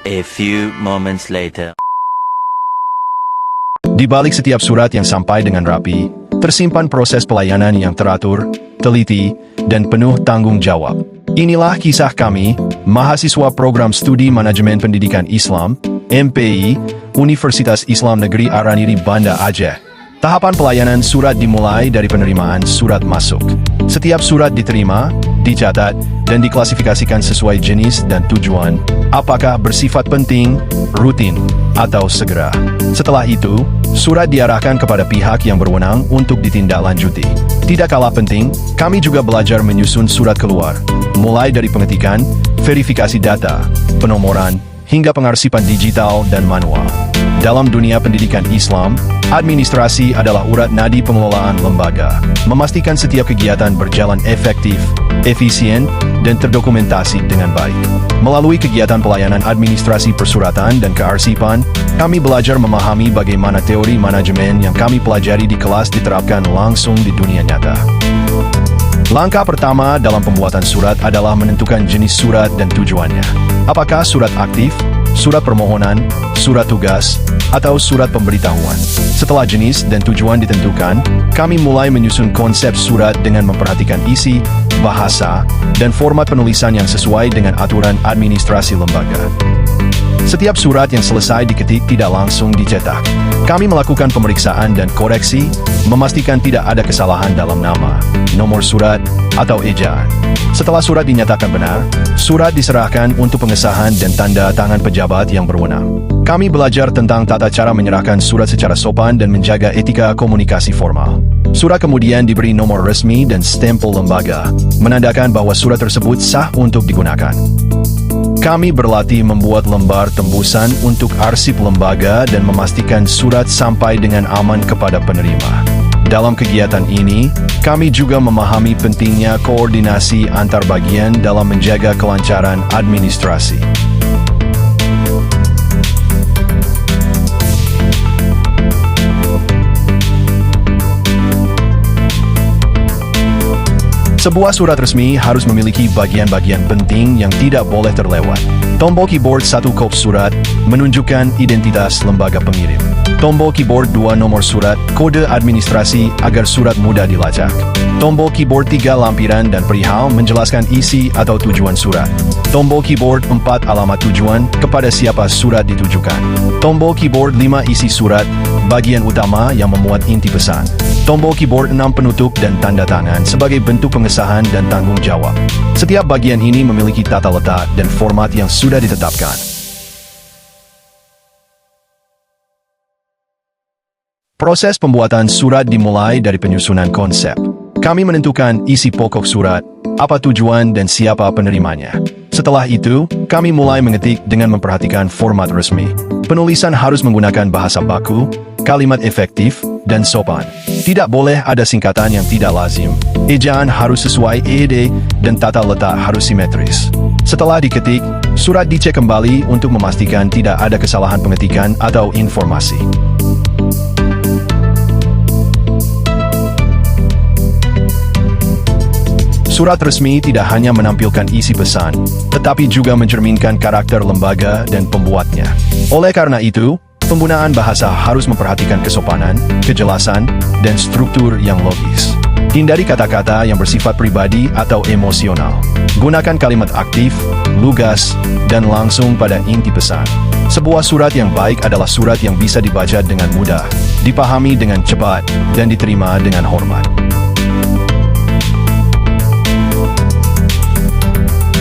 A few moments later. Di balik setiap surat yang sampai dengan rapi, tersimpan proses pelayanan yang teratur, teliti, dan penuh tanggung jawab. Inilah kisah kami, mahasiswa Program Studi Manajemen Pendidikan Islam, MPI, Universitas Islam Negeri Araniri Banda Aceh. Tahapan pelayanan surat dimulai dari penerimaan surat masuk. Setiap surat diterima, dicatat, dan diklasifikasikan sesuai jenis dan tujuan, apakah bersifat penting, rutin, atau segera. Setelah itu, surat diarahkan kepada pihak yang berwenang untuk ditindaklanjuti. Tidak kalah penting, kami juga belajar menyusun surat keluar, mulai dari pengetikan, verifikasi data, penomoran, hingga pengarsipan digital dan manual. Dalam dunia pendidikan Islam, administrasi adalah urat nadi pengelolaan lembaga, memastikan setiap kegiatan berjalan efektif, efisien, dan terdokumentasi dengan baik. Melalui kegiatan pelayanan administrasi persuratan dan kearsipan, kami belajar memahami bagaimana teori manajemen yang kami pelajari di kelas diterapkan langsung di dunia nyata. Langkah pertama dalam pembuatan surat adalah menentukan jenis surat dan tujuannya. Apakah surat aktif, surat permohonan, surat tugas, atau surat pemberitahuan? Setelah jenis dan tujuan ditentukan, kami mulai menyusun konsep surat dengan memperhatikan isi, bahasa, dan format penulisan yang sesuai dengan aturan administrasi lembaga. Setiap surat yang selesai diketik tidak langsung dicetak. Kami melakukan pemeriksaan dan koreksi, memastikan tidak ada kesalahan dalam nama, nomor surat, atau ejaan. Setelah surat dinyatakan benar, surat diserahkan untuk pengesahan dan tanda tangan pejabat yang berwenang. Kami belajar tentang tata cara menyerahkan surat secara sopan dan menjaga etika komunikasi formal. Surat kemudian diberi nomor resmi dan stempel lembaga, menandakan bahwa surat tersebut sah untuk digunakan. Kami berlatih membuat lembar tembusan untuk arsip lembaga dan memastikan surat sampai dengan aman kepada penerima. Dalam kegiatan ini, kami juga memahami pentingnya koordinasi antar bagian dalam menjaga kelancaran administrasi. Sebuah surat resmi harus memiliki bagian-bagian penting yang tidak boleh terlewat. Tombol keyboard 1 kop surat menunjukkan identitas lembaga pengirim. Tombol keyboard 2 nomor surat, kode administrasi agar surat mudah dilacak. Tombol keyboard 3 lampiran dan perihal menjelaskan isi atau tujuan surat. Tombol keyboard 4 alamat tujuan kepada siapa surat ditujukan. Tombol keyboard 5 isi surat, bagian utama yang memuat inti pesan. Tombol keyboard 6 penutup dan tanda tangan sebagai bentuk pengesahan dan tanggung jawab. Setiap bagian ini memiliki tata letak dan format yang sudah ditetapkan. Proses pembuatan surat dimulai dari penyusunan konsep. Kami menentukan isi pokok surat, apa tujuan dan siapa penerimanya. Setelah itu, kami mulai mengetik dengan memperhatikan format resmi. Penulisan harus menggunakan bahasa baku, kalimat efektif, dan sopan. Tidak boleh ada singkatan yang tidak lazim. Ejaan harus sesuai EED dan tata letak harus simetris. Setelah diketik, surat dicek kembali untuk memastikan tidak ada kesalahan pengetikan atau informasi. Surat resmi tidak hanya menampilkan isi pesan, tetapi juga mencerminkan karakter lembaga dan pembuatnya. Oleh karena itu, penggunaan bahasa harus memperhatikan kesopanan, kejelasan, dan struktur yang logis. Hindari kata-kata yang bersifat pribadi atau emosional. Gunakan kalimat aktif, lugas, dan langsung pada inti pesan. Sebuah surat yang baik adalah surat yang bisa dibaca dengan mudah, dipahami dengan cepat, dan diterima dengan hormat.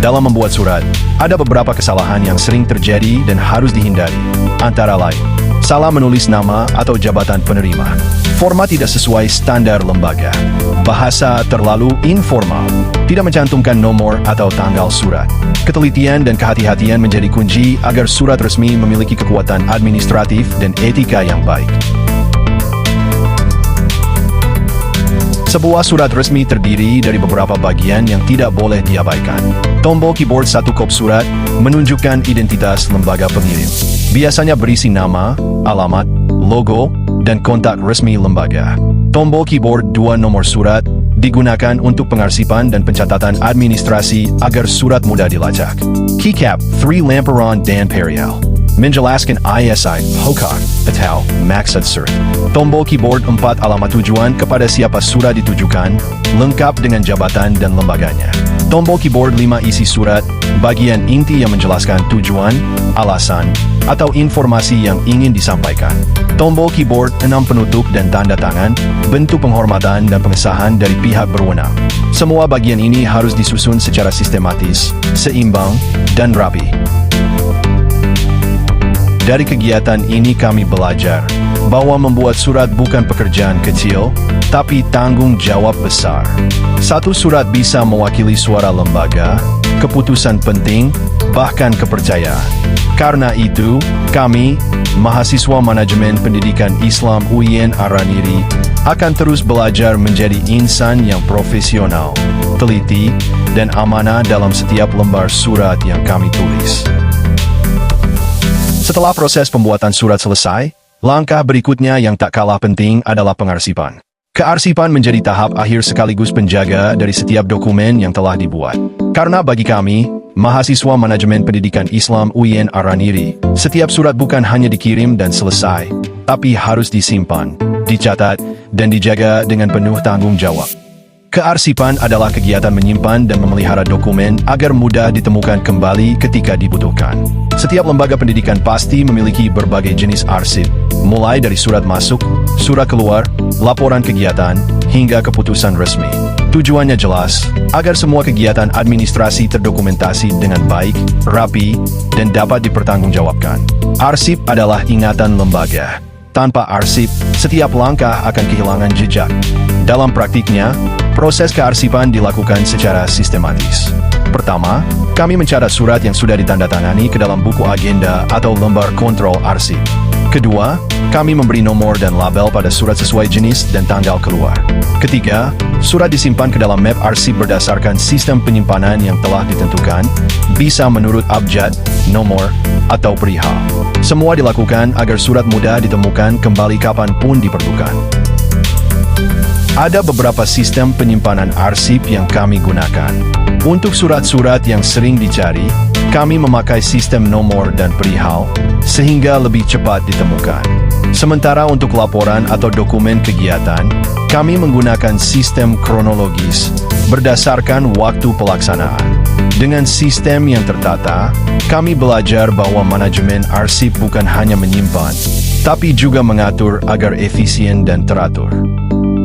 Dalam membuat surat, ada beberapa kesalahan yang sering terjadi dan harus dihindari. Antara lain, salah menulis nama atau jabatan penerima. Format tidak sesuai standar lembaga. Bahasa terlalu informal. Tidak mencantumkan nomor atau tanggal surat. Ketelitian dan kehati-hatian menjadi kunci agar surat resmi memiliki kekuatan administratif dan etika yang baik. Sebuah surat resmi terdiri dari beberapa bagian yang tidak boleh diabaikan. Tombol keyboard 1 kop surat menunjukkan identitas lembaga pengirim. Biasanya berisi nama, alamat, logo, dan kontak resmi lembaga. Tombol keyboard 2 nomor surat digunakan untuk pengarsipan dan pencatatan administrasi agar surat mudah dilacak. Keycap 3 Lamparan dan Perial menjelaskan ISI, Hokak, atau maksud surat. Tombol keyboard 4 alamat tujuan kepada siapa surat ditujukan, lengkap dengan jabatan dan lembaganya. Tombol keyboard 5 isi surat, bagian inti yang menjelaskan tujuan, alasan, atau informasi yang ingin disampaikan. Tombol keyboard 6 penutup dan tanda tangan, bentuk penghormatan dan pengesahan dari pihak berwenang. Semua bagian ini harus disusun secara sistematis, seimbang, dan rapi. Dari kegiatan ini kami belajar bahwa membuat surat bukan pekerjaan kecil, tapi tanggung jawab besar. Satu surat bisa mewakili suara lembaga, keputusan penting, bahkan kepercayaan. Karena itu, kami, mahasiswa manajemen pendidikan Islam UIN Araniri, akan terus belajar menjadi insan yang profesional, teliti, dan amanah dalam setiap lembar surat yang kami tulis. Setelah proses pembuatan surat selesai, langkah berikutnya yang tak kalah penting adalah pengarsipan. Kearsipan menjadi tahap akhir sekaligus penjaga dari setiap dokumen yang telah dibuat. Karena bagi kami, mahasiswa manajemen pendidikan Islam UIN Araniri, setiap surat bukan hanya dikirim dan selesai, tapi harus disimpan, dicatat, dan dijaga dengan penuh tanggung jawab. Kearsipan adalah kegiatan menyimpan dan memelihara dokumen agar mudah ditemukan kembali ketika dibutuhkan. Setiap lembaga pendidikan pasti memiliki berbagai jenis arsip, mulai dari surat masuk, surat keluar, laporan kegiatan, hingga keputusan resmi. Tujuannya jelas, agar semua kegiatan administrasi terdokumentasi dengan baik, rapi, dan dapat dipertanggungjawabkan. Arsip adalah ingatan lembaga. Tanpa arsip, setiap langkah akan kehilangan jejak. Dalam praktiknya, proses kearsipan dilakukan secara sistematis. Pertama, kami mencatat surat yang sudah ditandatangani ke dalam buku agenda atau lembar kontrol arsip. Kedua, kami memberi nomor dan label pada surat sesuai jenis dan tanggal keluar. Ketiga, surat disimpan ke dalam map arsip berdasarkan sistem penyimpanan yang telah ditentukan, bisa menurut abjad, nomor, atau perihal. Semua dilakukan agar surat mudah ditemukan kembali kapanpun diperlukan. Ada beberapa sistem penyimpanan arsip yang kami gunakan. Untuk surat-surat yang sering dicari, kami memakai sistem nomor dan perihal, sehingga lebih cepat ditemukan. Sementara untuk laporan atau dokumen kegiatan, kami menggunakan sistem kronologis, berdasarkan waktu pelaksanaan. Dengan sistem yang tertata, kami belajar bahwa manajemen arsip bukan hanya menyimpan, tapi juga mengatur agar efisien dan teratur.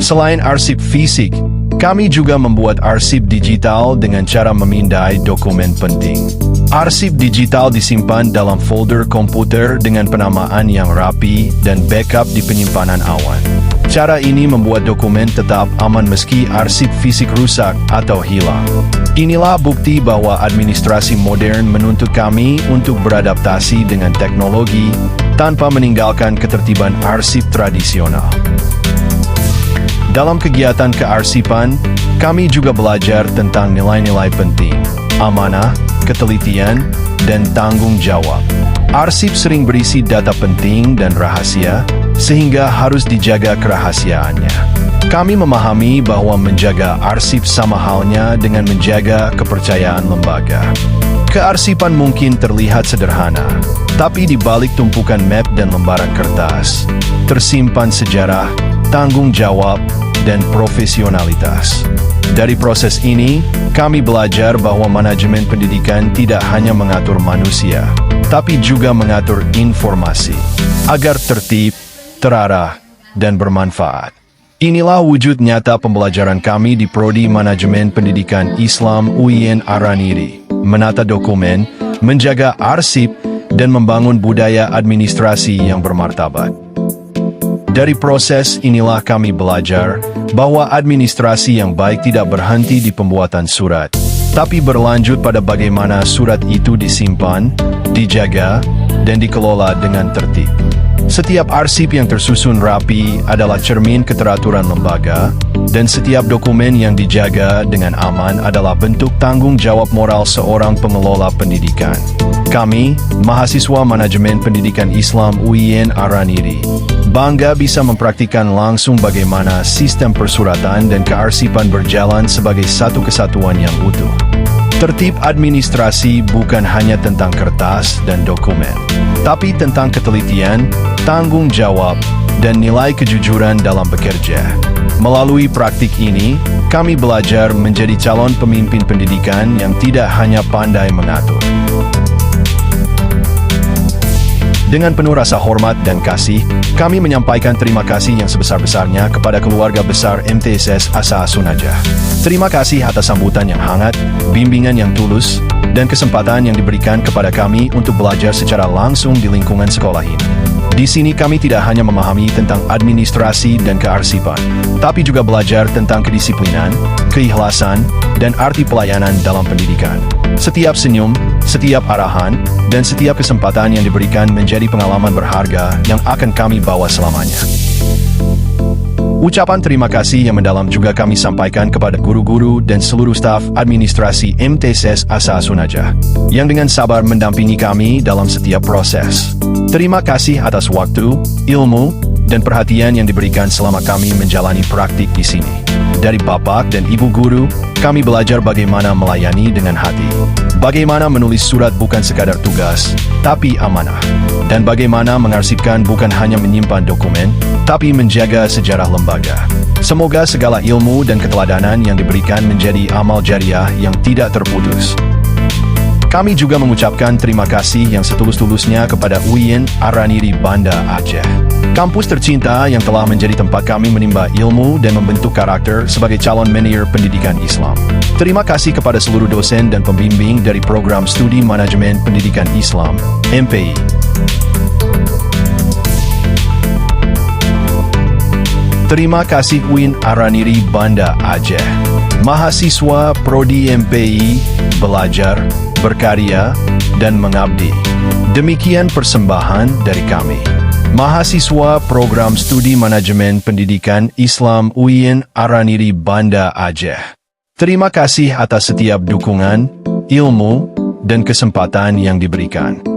Selain arsip fisik, kami juga membuat arsip digital dengan cara memindai dokumen penting. Arsip digital disimpan dalam folder komputer dengan penamaan yang rapi dan backup di penyimpanan awan. Cara ini membuat dokumen tetap aman meski arsip fisik rusak atau hilang. Inilah bukti bahwa administrasi modern menuntut kami untuk beradaptasi dengan teknologi tanpa meninggalkan ketertiban arsip tradisional. Dalam kegiatan kearsipan, kami juga belajar tentang nilai-nilai penting, amanah, ketelitian, dan tanggung jawab. Arsip sering berisi data penting dan rahasia, sehingga harus dijaga kerahasiaannya. Kami memahami bahwa menjaga arsip sama halnya dengan menjaga kepercayaan lembaga. Kearsipan mungkin terlihat sederhana, tapi di balik tumpukan map dan lembaran kertas, tersimpan sejarah, tanggung jawab, dan profesionalitas. Dari proses ini, kami belajar bahwa manajemen pendidikan tidak hanya mengatur manusia, tapi juga mengatur informasi, agar tertib, terarah, dan bermanfaat. Inilah wujud nyata pembelajaran kami di Prodi Manajemen Pendidikan Islam UIN Araniri, menata dokumen, menjaga arsip, dan membangun budaya administrasi yang bermartabat. Dari proses inilah kami belajar bahwa administrasi yang baik tidak berhenti di pembuatan surat, tapi berlanjut pada bagaimana surat itu disimpan, dijaga, dan dikelola dengan tertib. Setiap arsip yang tersusun rapi adalah cermin keteraturan lembaga, dan setiap dokumen yang dijaga dengan aman adalah bentuk tanggung jawab moral seorang pengelola pendidikan. Kami, mahasiswa Manajemen Pendidikan Islam UIN Araniri, bangga bisa mempraktikkan langsung bagaimana sistem persuratan dan kearsipan berjalan sebagai satu kesatuan yang utuh. Tertib administrasi bukan hanya tentang kertas dan dokumen, tapi tentang ketelitian, tanggung jawab, dan nilai kejujuran dalam bekerja. Melalui praktik ini, kami belajar menjadi calon pemimpin pendidikan yang tidak hanya pandai mengatur. Dengan penuh rasa hormat dan kasih, kami menyampaikan terima kasih yang sebesar-besarnya kepada keluarga besar MTSS Asa Sunajah. Terima kasih atas sambutan yang hangat, bimbingan yang tulus, dan kesempatan yang diberikan kepada kami untuk belajar secara langsung di lingkungan sekolah ini. Di sini kami tidak hanya memahami tentang administrasi dan kearsipan, tapi juga belajar tentang kedisiplinan, keikhlasan, dan arti pelayanan dalam pendidikan. Setiap senyum, setiap arahan, dan setiap kesempatan yang diberikan menjadi pengalaman berharga yang akan kami bawa selamanya. Ucapan terima kasih yang mendalam juga kami sampaikan kepada guru-guru dan seluruh staf administrasi MTSS Asa Sunajah, yang dengan sabar mendampingi kami dalam setiap proses. Terima kasih atas waktu, ilmu, dan perhatian yang diberikan selama kami menjalani praktik di sini. Dari Bapak dan Ibu Guru, kami belajar bagaimana melayani dengan hati, bagaimana menulis surat bukan sekadar tugas, tapi amanah, dan bagaimana mengarsipkan bukan hanya menyimpan dokumen, tapi menjaga sejarah lembaga. Semoga segala ilmu dan keteladanan yang diberikan menjadi amal jariah yang tidak terputus. Kami juga mengucapkan terima kasih yang setulus-tulusnya kepada UIN Araniri Banda Aceh, kampus tercinta yang telah menjadi tempat kami menimba ilmu dan membentuk karakter sebagai calon manajer pendidikan Islam. Terima kasih kepada seluruh dosen dan pembimbing dari program studi Manajemen Pendidikan Islam, MPI. Terima kasih UIN Araniri Banda Aceh, mahasiswa Prodi MPI, belajar, berkarya, dan mengabdi. Demikian persembahan dari kami, mahasiswa Program Studi Manajemen Pendidikan Islam UIN Araniri Banda Aceh. Terima kasih atas setiap dukungan, ilmu, dan kesempatan yang diberikan.